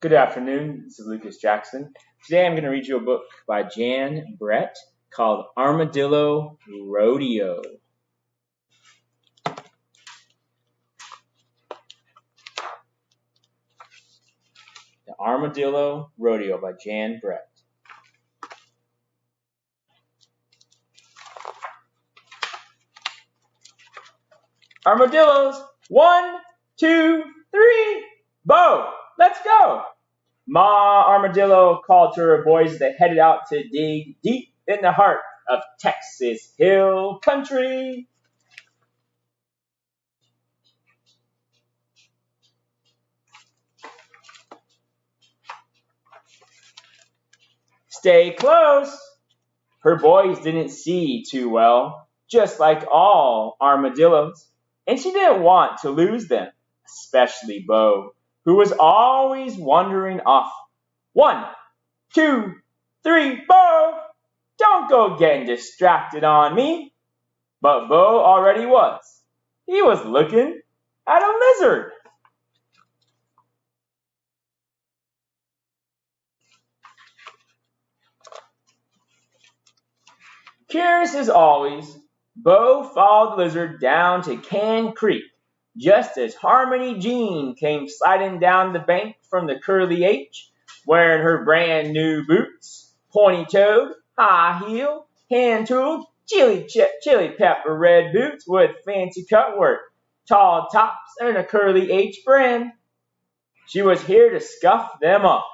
Good afternoon. This is Lucas Jackson. Today I'm going to read you a book by Jan Brett called Armadillo Rodeo. The Armadillo Rodeo by Jan Brett. Armadillos! 1, 2, 3, Bo! Let's go! Ma Armadillo called to her boys as they headed out to dig deep in the heart of Texas Hill Country. Stay close! Her boys didn't see too well, just like all armadillos, and she didn't want to lose them, especially Bo, who was always wandering off. 1, 2, 3, Bo! Don't go getting distracted on me. But Bo already was. He was looking at a lizard. Curious as always, Bo followed the lizard down to Can Creek, just as Harmony Jean came sliding down the bank from the Curly H, wearing her brand new boots, pointy-toed, high-heel, hand-tooled, chili pepper red boots with fancy cutwork, tall tops, and a Curly H brand. She was here to scuff them up.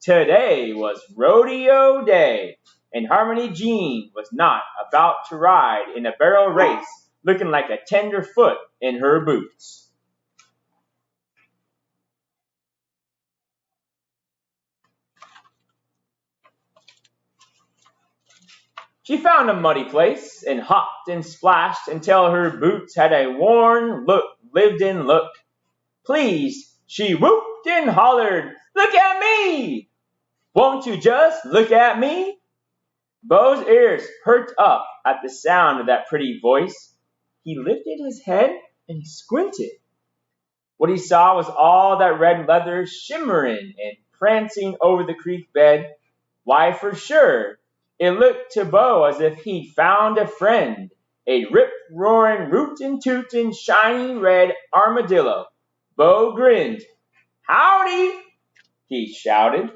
Today was rodeo day, and Harmony Jean was not about to ride in a barrel race looking like a tenderfoot in her boots. She found a muddy place and hopped and splashed until her boots had a worn lived-in look. Please, she whooped and hollered, "Look at me! Won't you just look at me?" Bo's ears perked up at the sound of that pretty voice. He lifted his head and he squinted. What he saw was all that red leather shimmering and prancing over the creek bed. Why, for sure, it looked to Bo as if he'd found a friend, a rip-roaring, rootin'-tootin', shiny red armadillo. Bo grinned. "Howdy!" he shouted.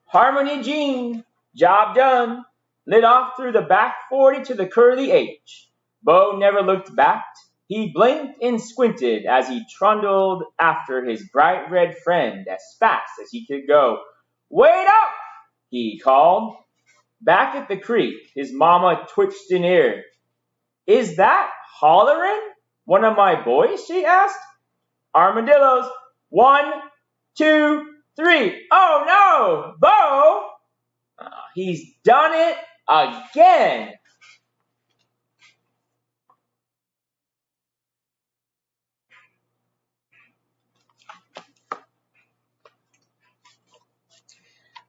Harmony Jean, job done, lit off through the back 40 to the Curly H. Bo never looked back. He blinked and squinted as he trundled after his bright red friend as fast as he could go. "Wait up!" he called. Back at the creek, his mama twitched an ear. "Is that hollering one of my boys?" she asked. "Armadillos, 1, 2, 3. Oh no, Bo! He's done it again."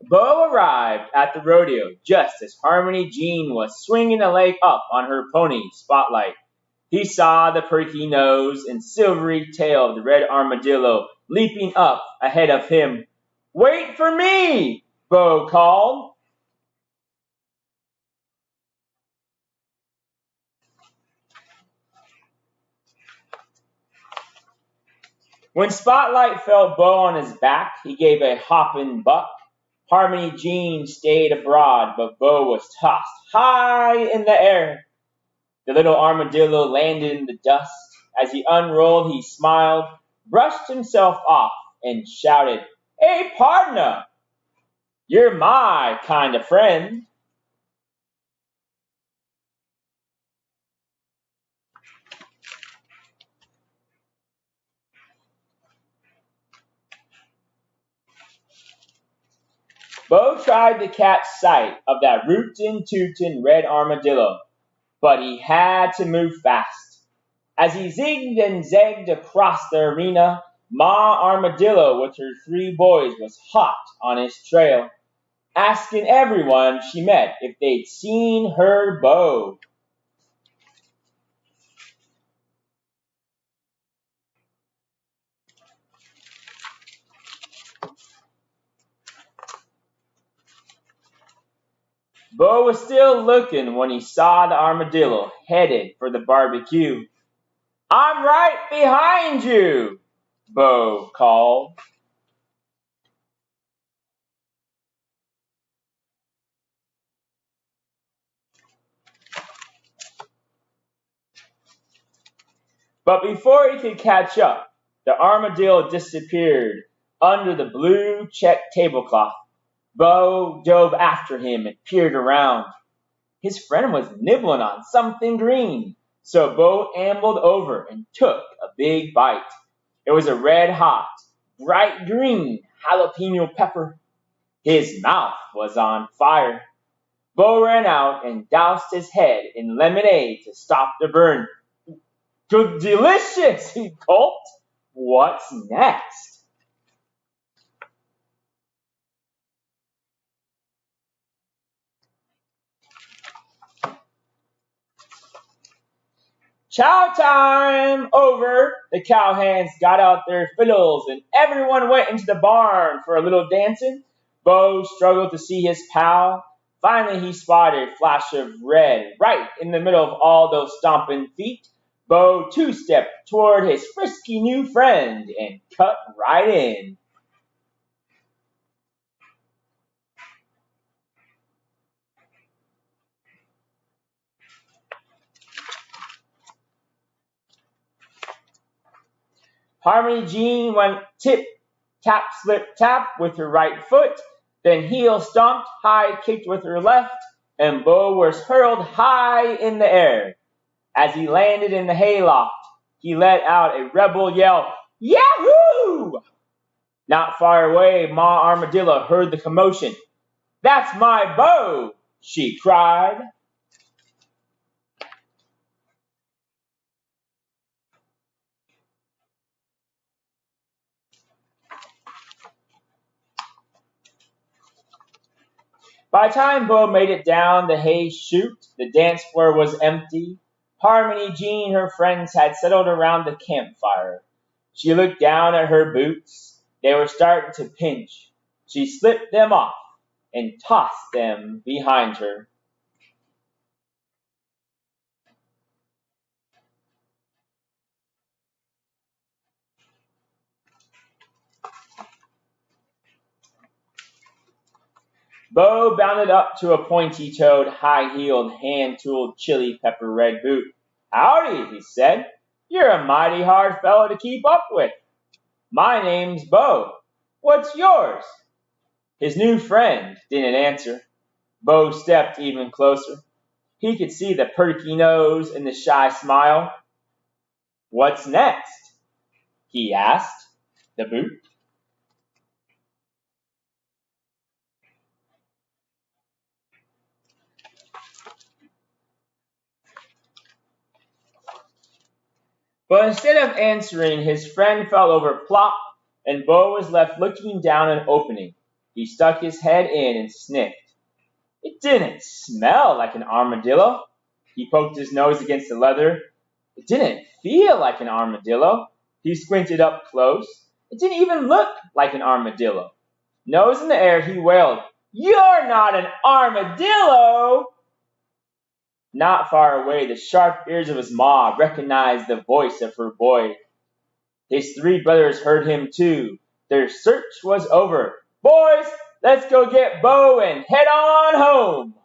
Bo arrived at the rodeo just as Harmony Jean was swinging a leg up on her pony, Spotlight. He saw the perky nose and silvery tail of the red armadillo leaping up ahead of him. "Wait for me!" Bo called. When Spotlight felt Bo on his back, he gave a hopping buck. Harmony Jean stayed abroad, but Bo was tossed high in the air. The little armadillo landed in the dust. As he unrolled, he smiled, brushed himself off, and shouted, "Hey, partner! You're my kind of friend." Bo tried to catch sight of that rootin'-tootin' red armadillo, but he had to move fast. As he zigged and zagged across the arena, Ma Armadillo with her 3 boys was hot on his trail. asking everyone she met if they'd seen her beau. Bo was still looking when he saw the armadillo headed for the barbecue. I'm right behind you, Bo called. But before he could catch up, the armadillo disappeared under the blue checked tablecloth. Bo dove after him and peered around. His friend was nibbling on something green, so Bo ambled over and took a big bite. It was a red hot, bright green jalapeno pepper. His mouth was on fire. Bo ran out and doused his head in lemonade to stop the burn. Good, delicious, he gulped. What's next? Chow time! Over! The cowhands got out their fiddles and everyone went into the barn for a little dancing. Bo struggled to see his pal. Finally, he spotted a flash of red right in the middle of all those stomping feet. Bo two-stepped toward his frisky new friend and cut right in. Harmony Jean went tip, tap, slip, tap with her right foot, then heel stomped, high kicked with her left, and Bo was hurled high in the air. As he landed in the hayloft, he let out a rebel yell, Yahoo! Not far away, Ma Armadillo heard the commotion. That's my beau, she cried. By the time Bo made it down the hay chute, the dance floor was empty. Harmony Jean and her friends had settled around the campfire. She looked down at her boots. They were starting to pinch. She slipped them off and tossed them behind her. Bo bounded up to a pointy-toed, high-heeled, hand-tooled chili pepper red boot. Howdy, he said. You're a mighty hard fellow to keep up with. My name's Bo. What's yours? His new friend didn't answer. Bo stepped even closer. He could see the perky nose and the shy smile. What's next? He asked the boot. But instead of answering, his friend fell over plop, and Bo was left looking down an opening. He stuck his head in and sniffed. It didn't smell like an armadillo. He poked his nose against the leather. It didn't feel like an armadillo. He squinted up close. It didn't even look like an armadillo. Nose in the air, he wailed, You're not an armadillo! Not far away, the sharp ears of his ma recognized the voice of her boy. His three brothers heard him too. Their search was over. Boys, let's go get Bo and head on home.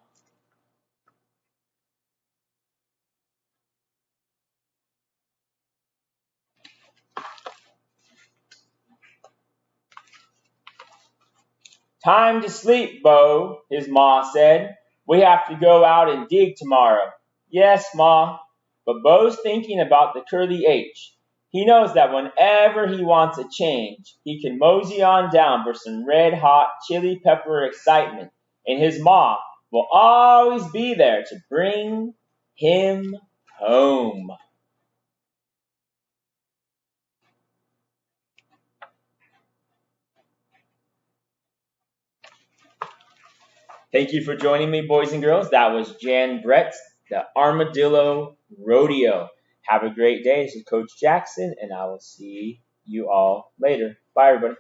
Time to sleep, Bo, his ma said. We have to go out and dig tomorrow. Yes, Ma. But Bo's thinking about the curly H. He knows that whenever he wants a change, he can mosey on down for some red hot chili pepper excitement, and his ma will always be there to bring him home. Thank you for joining me, boys and girls. That was Jan Brett, the Armadillo Rodeo. Have a great day. This is Coach Jackson, and I will see you all later. Bye, everybody.